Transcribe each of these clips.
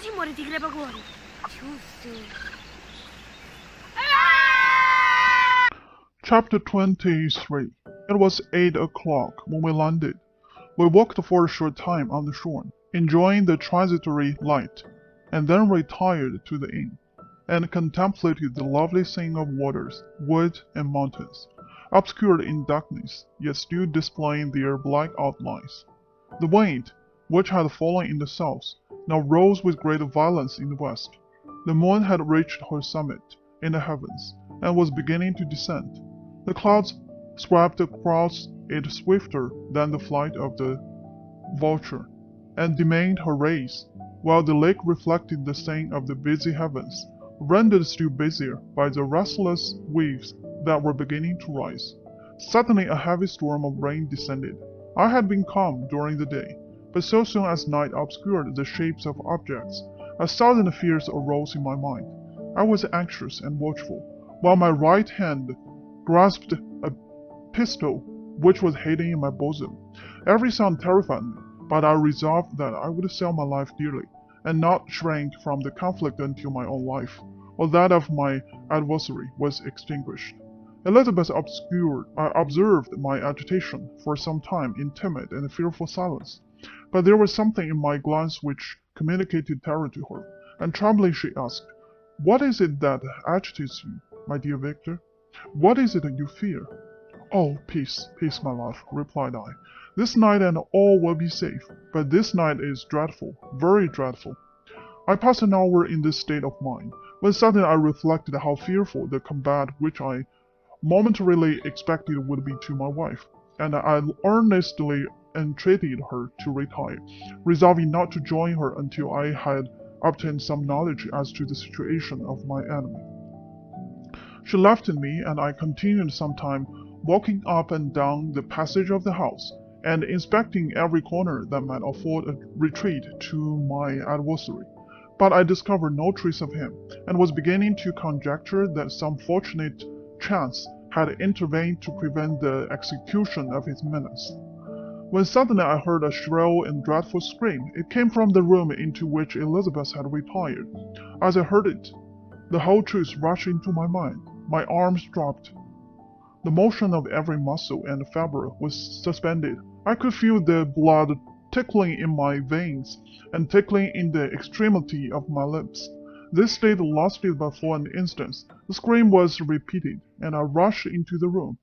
si muore di crepagori. Giusto. Chapter 23. It was 8 o'clock when we landed. We walked for a short time on the shore, enjoying the transitory light, and then retired to the inn, and contemplated the lovely scene of waters, wood, and mountains, obscured in darkness, yet still displaying their black outlines. The wind, which had fallen in the south, now rose with great violence in the west. The moon had reached her summit in the heavens, and was beginning to descend. The clouds swept across it swifter than the flight of the vulture, and dimmed her rays, while the lake reflected the scene of the busy heavens, rendered still busier by the restless waves that were beginning to rise. Suddenly a heavy storm of rain descended. I had been calm during the day, but so soon as night obscured the shapes of objects, a sudden fears arose in my mind. I was anxious and watchful, while my right hand grasped a pistol which was hidden in my bosom. Every sound terrified me, but I resolved that I would sell my life dearly, and not shrink from the conflict until my own life, or that of my adversary, was extinguished. Elizabeth observed my agitation for some time in timid and fearful silence, but there was something in my glance which communicated terror to her, and trembling she asked, "What is it that agitates you, my dear Victor? What is it you fear?" "Oh, peace, peace, my love," replied I. "This night and all will be safe, but this night is dreadful, very dreadful." I passed an hour in this state of mind, when suddenly I reflected how fearful the combat which I momentarily expected would be to my wife, and I earnestly entreated her to retire, resolving not to join her until I had obtained some knowledge as to the situation of my enemy. She left me, and I continued some time walking up and down the passage of the house, and inspecting every corner that might afford a retreat to my adversary. But I discovered no trace of him, and was beginning to conjecture that some fortunate chance had intervened to prevent the execution of his menace, when suddenly I heard a shrill and dreadful scream. It came from the room into which Elizabeth had retired. As I heard it, the whole truth rushed into my mind. My arms dropped. The motion of every muscle and fibre was suspended. I could feel the blood tickling in my veins, and tickling in the extremity of my lips. This state lasted but for an instant. The scream was repeated, and I rushed into the room.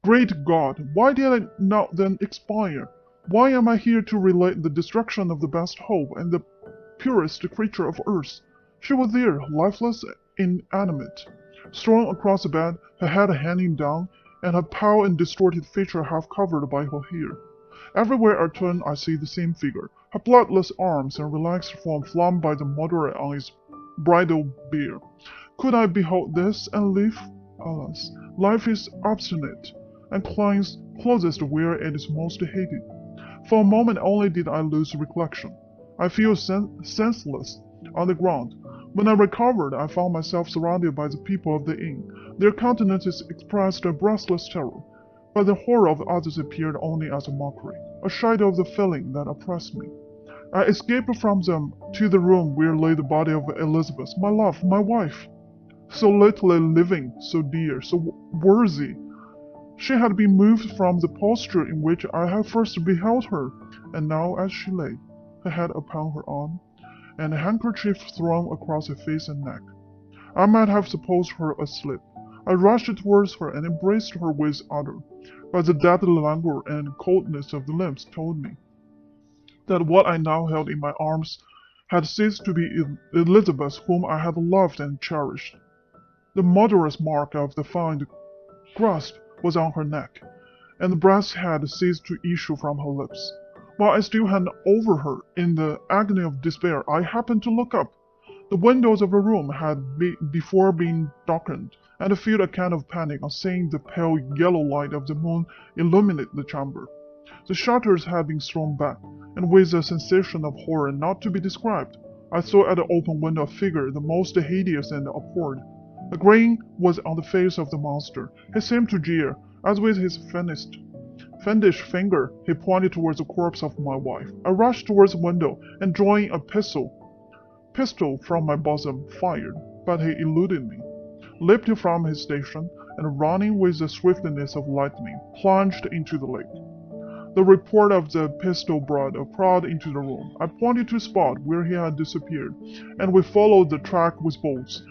Great God! Why did I not then expire? Why am I here to relate the destruction of the best hope and the purest creature of earth? She was there, lifeless, inanimate, strewn across the bed, her head hanging down, and her pale and distorted feature half covered by her hair. Everywhere I turn I see the same figure, her bloodless arms and relaxed form flung by the murderer on his bridal bier. Could I behold this and live? Alas, life is obstinate, and clings closest where it is most hated. For a moment only did I lose recollection. I fell senseless on the ground. When I recovered, I found myself surrounded by the people of the inn. Their countenances expressed a breathless terror, but the horror of others appeared only as a mockery, a shadow of the feeling that oppressed me. I escaped from them to the room where lay the body of Elizabeth, my love, my wife. So lately living, so dear, so worthy. She had been moved from the posture in which I had first beheld her, and now as she lay, her head upon her arm, and a handkerchief thrown across her face and neck, I might have supposed her asleep. I rushed towards her and embraced her with ardor, but the deadly languor and coldness of the limbs told me that what I now held in my arms had ceased to be Elizabeth whom I had loved and cherished. The murderous mark of the fond grasp was on her neck, and the breath had ceased to issue from her lips. While I still hung over her in the agony of despair, I happened to look up. The windows of her room had before been darkened, and I felt a kind of panic on seeing the pale yellow light of the moon illuminate the chamber. The shutters had been thrown back, and with a sensation of horror not to be described, I saw at the open window a figure the most hideous and abhorred. A grin was on the face of the monster. He seemed to jeer, as with his fiendish finger he pointed towards the corpse of my wife. I rushed towards the window, and drawing a pistol Pistol from my bosom fired, but he eluded me, leaped from his station, and running with the swiftness of lightning, plunged into the lake. The report of the pistol brought a crowd into the room. I pointed to the spot where he had disappeared, and we followed the track with boats.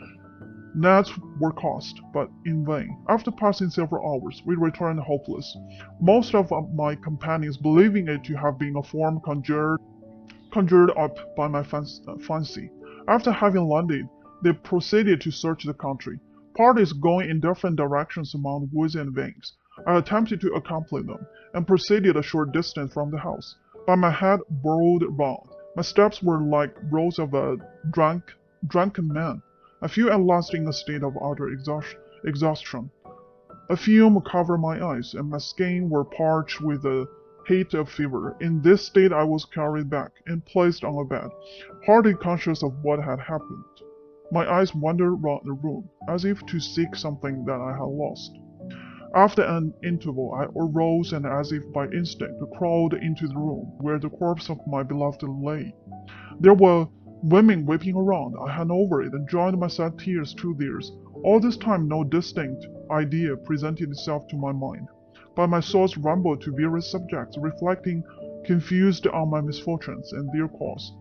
Nets were cast, but in vain. After passing several hours, we returned hopeless, most of my companions believing it to have been a form conjured up by my fancy. After having landed, they proceeded to search the country, parties going in different directions among the woods and banks. I attempted to accompany them, and proceeded a short distance from the house, but my head whirled round. My steps were like those of a drunken man. I feel at last in a state of utter exhaustion. A fume covered my eyes, and my skin were parched with the heat of fever. In this state I was carried back, and placed on a bed, hardly conscious of what had happened. My eyes wandered round the room, as if to seek something that I had lost. After an interval I arose and as if by instinct crawled into the room where the corpse of my beloved lay. There were women weeping around. I hung over it and joined my sad tears to theirs. All this time no distinct idea presented itself to my mind, but my thoughts rambled to various subjects, reflecting confused on my misfortunes and their cause.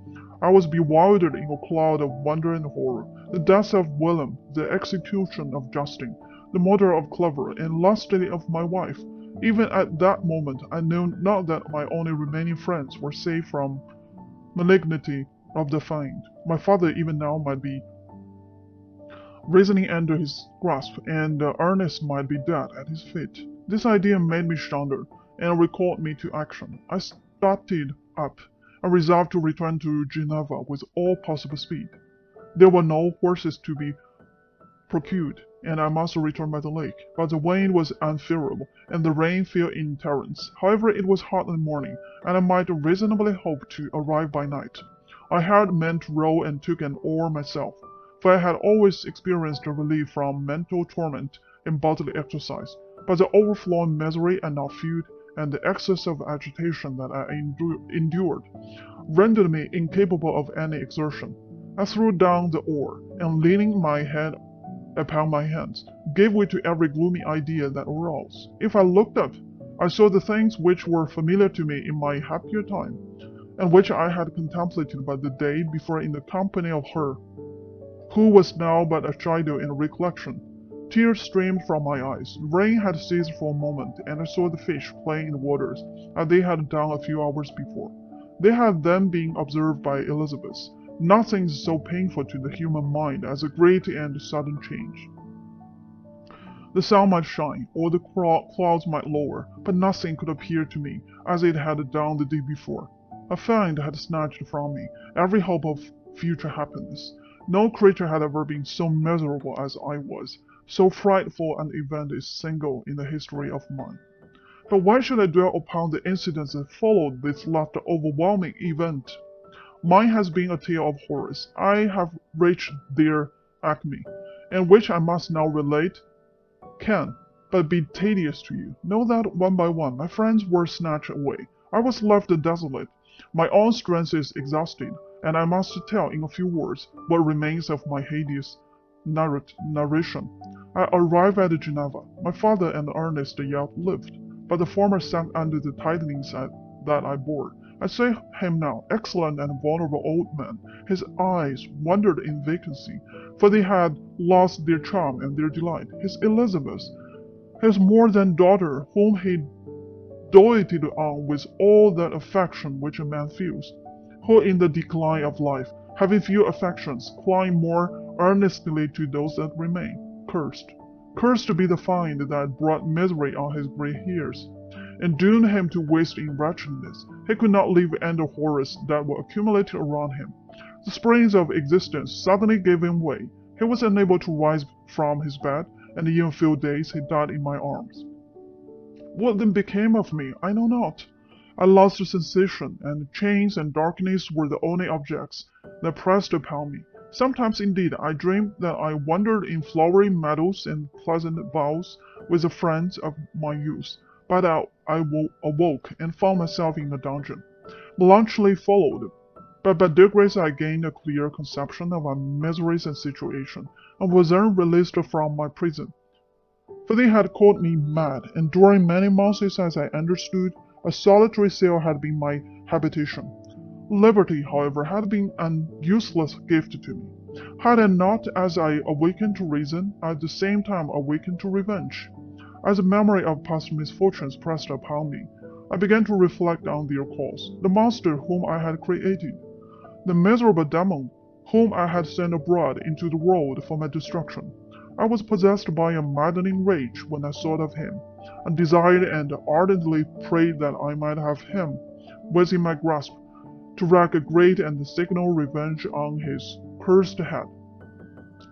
I was bewildered in a cloud of wonder and horror. The death of William, the execution of Justin, the murder of Clover, and lastly of my wife. Even at that moment I knew not that my only remaining friends were safe from malignity of the fiend. My father even now might be reasoning under his grasp, and Ernest might be dead at his feet. This idea made me shudder, and recalled me to action. I started up, and resolved to return to Geneva with all possible speed. There were no horses to be procured, and I must return by the lake. But the wind was unfavorable, and the rain fell in torrents. However, it was hot in the morning, and I might reasonably hope to arrive by night. I had meant to row and took an oar myself, for I had always experienced a relief from mental torment in bodily exercise. But the overflowing misery I now felt, and the excess of agitation that I endured, rendered me incapable of any exertion. I threw down the oar, and leaning my head upon my hands, gave way to every gloomy idea that arose. If I looked up, I saw the things which were familiar to me in my happier time, and which I had contemplated but the day before in the company of her, who was now but a shadow in recollection. Tears streamed from my eyes. The rain had ceased for a moment, and I saw the fish playing in the waters, as they had done a few hours before. They had then been observed by Elizabeth. Nothing is so painful to the human mind as a great and sudden change. The sun might shine, or the clouds might lower, but nothing could appear to me as it had done the day before. A fiend had snatched from me every hope of future happiness. No creature had ever been so miserable as I was. So frightful an event is single in the history of man. But why should I dwell upon the incidents that followed this last overwhelming event? Mine has been a tale of horrors. I have reached their acme, and which I must now relate can but be tedious to you. Know that one by one my friends were snatched away. I was left desolate. My own strength is exhausted, and I must tell in a few words what remains of my hideous narration. I arrived at Geneva. My father and Ernest yet lived, but the former sank under the tidings that I bore. I say him now, excellent and vulnerable old man. His eyes wandered in vacancy, for they had lost their charm and their delight. His Elizabeth, his more than daughter, whom he doted on with all that affection which a man feels, who in the decline of life, having few affections, clung more earnestly to those that remain. Cursed be the fiend that brought misery on his grey hairs, and doomed him to waste in wretchedness. He could not live under horrors that were accumulated around him. The springs of existence suddenly gave him way. He was unable to rise from his bed, and in a few days he died in my arms. What then became of me, I know not. I lost sensation, and chains and darkness were the only objects that pressed upon me. Sometimes, indeed, I dreamed that I wandered in flowery meadows and pleasant vales with the friends of my youth, but I awoke and found myself in a dungeon. Melancholy followed, But by degrees I gained a clear conception of my miseries and situation, and was then released from my prison. For they had called me mad, and during many months, as I understood, a solitary cell had been my habitation. Liberty, however, had been an useless gift to me. Had I not, as I awakened to reason, at the same time awakened to revenge? As the memory of past misfortunes pressed upon me, I began to reflect on their cause, the monster whom I had created, the miserable demon whom I had sent abroad into the world for my destruction. I was possessed by a maddening rage when I thought of him, and desired and ardently prayed that I might have him within my grasp, to wreak a great and signal revenge on his cursed head.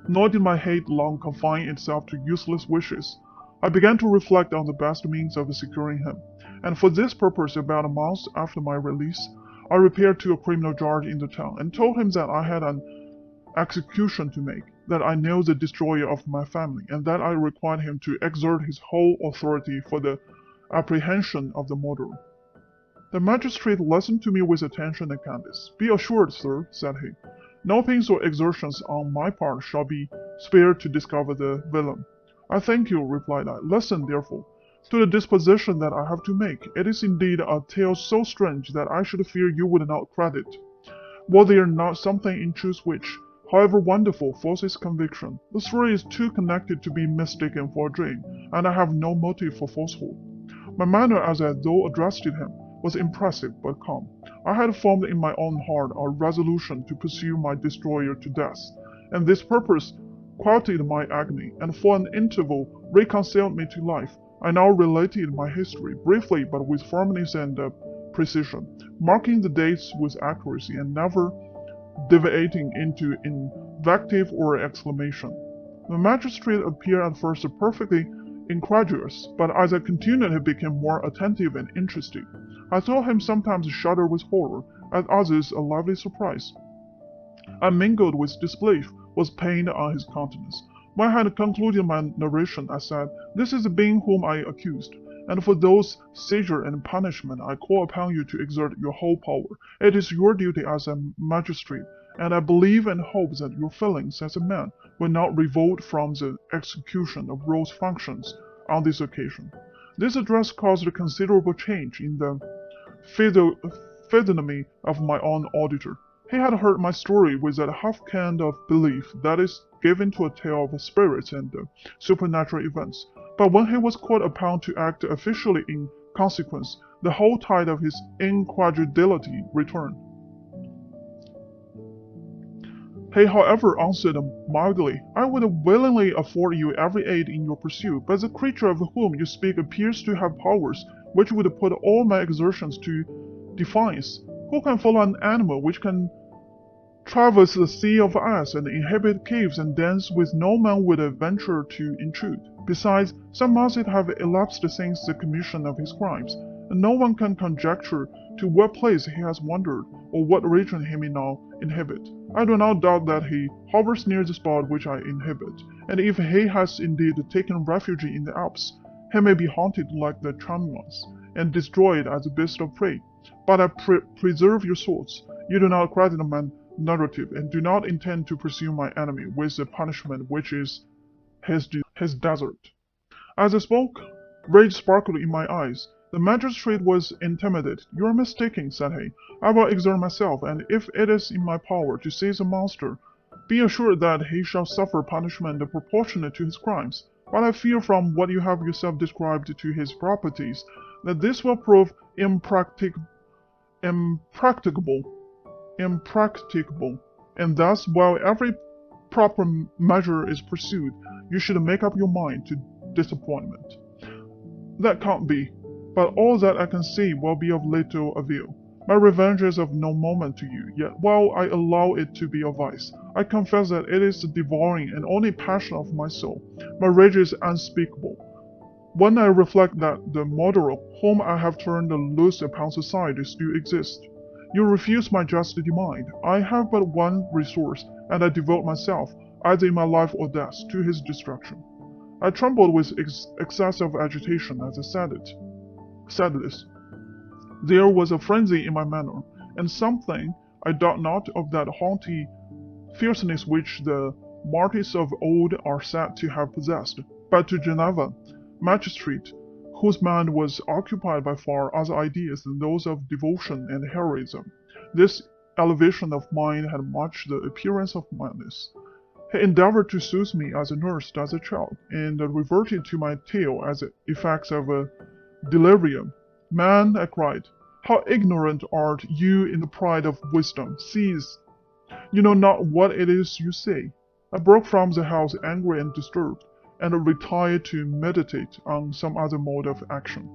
Nor did my hate long confine itself to useless wishes. I began to reflect on the best means of securing him, and for this purpose, about a month after my release, I repaired to a criminal judge in the town, and told him that I had an execution to make, that I knew the destroyer of my family, and that I required him to exert his whole authority for the apprehension of the murderer. The magistrate listened to me with attention and kindness. "Be assured, sir," said he, "no pains or exertions on my part shall be spared to discover the villain." "I thank you," replied I. "Listen, therefore, to the disposition that I have to make. It is indeed a tale so strange that I should fear you would not credit. Was there not something in truth which, however wonderful, forces conviction? The story is too connected to be mistaken for a dream, and I have no motive for falsehood." My manner, as I though addressed him, was impressive but calm. I had formed in my own heart a resolution to pursue my destroyer to death, and this purpose quieted my agony, and for an interval reconciled me to life. I now related my history, briefly but with firmness and precision, marking the dates with accuracy, and never deviating into invective or exclamation. The magistrate appeared at first perfectly incredulous, but as I continued he became more attentive and interested. I saw him sometimes shudder with horror, at others a lively surprise, and mingled with disbelief was pain on his countenance. When I had concluded my narration, I said, "This is the being whom I accused, and for those seizure and punishment I call upon you to exert your whole power. It is your duty as a magistrate, and I believe and hope that your feelings as a man will not revolt from the execution of Rose's functions on this occasion." This address caused a considerable change in the physiognomy of my own auditor. He had heard my story with that half kind of belief that is given to a tale of spirits and supernatural events, but when he was called upon to act officially in consequence, the whole tide of his incredulity returned. He, however, answered mildly, "I would willingly afford you every aid in your pursuit, but the creature of whom you speak appears to have powers which would put all my exertions to defiance. Who can follow an animal which can traverse the sea of ice and inhabit caves and dens which no man would venture to intrude? Besides, some months have elapsed since the commission of his crimes, and no one can conjecture to what place he has wandered, or what region he may now inhabit. I do not doubt that he hovers near the spot which I inhabit, and if he has indeed taken refuge in the Alps, he may be haunted like the Chimnemas, and destroyed as a beast of prey. But I preserve your thoughts. You do not credit my narrative, and do not intend to pursue my enemy with the punishment which is his desert." As I spoke, rage sparkled in my eyes. The magistrate was intimidated. "You are mistaken," said he. "I will exert myself, and if it is in my power to seize the monster, be assured that he shall suffer punishment proportionate to his crimes. But I fear from what you have yourself described to his properties, that this will prove impracticable, and thus, while every proper measure is pursued, you should make up your mind to disappointment." "That can't be, but all that I can say will be of little avail. My revenge is of no moment to you, yet while I allow it to be a vice, I confess that it is the devouring and only passion of my soul. My rage is unspeakable when I reflect that the murderer whom I have turned loose upon society still exists. You refuse my just demand. I have but one resource, and I devote myself, either in my life or death, to his destruction." I trembled with excessive agitation as I said this. There was a frenzy in my manner, and something I doubt not of that haughty fierceness which the martyrs of old are said to have possessed, but to Geneva, magistrate, whose mind was occupied by far other ideas than those of devotion and heroism, this elevation of mind had much the appearance of madness. He endeavored to soothe me as a nurse does a child, and reverted to my tale as the effects of a delirium. Man, I cried, how ignorant art you in the pride of wisdom! Cease! You know not what it is you say. I broke from the house angry and disturbed, and retired to meditate on some other mode of action.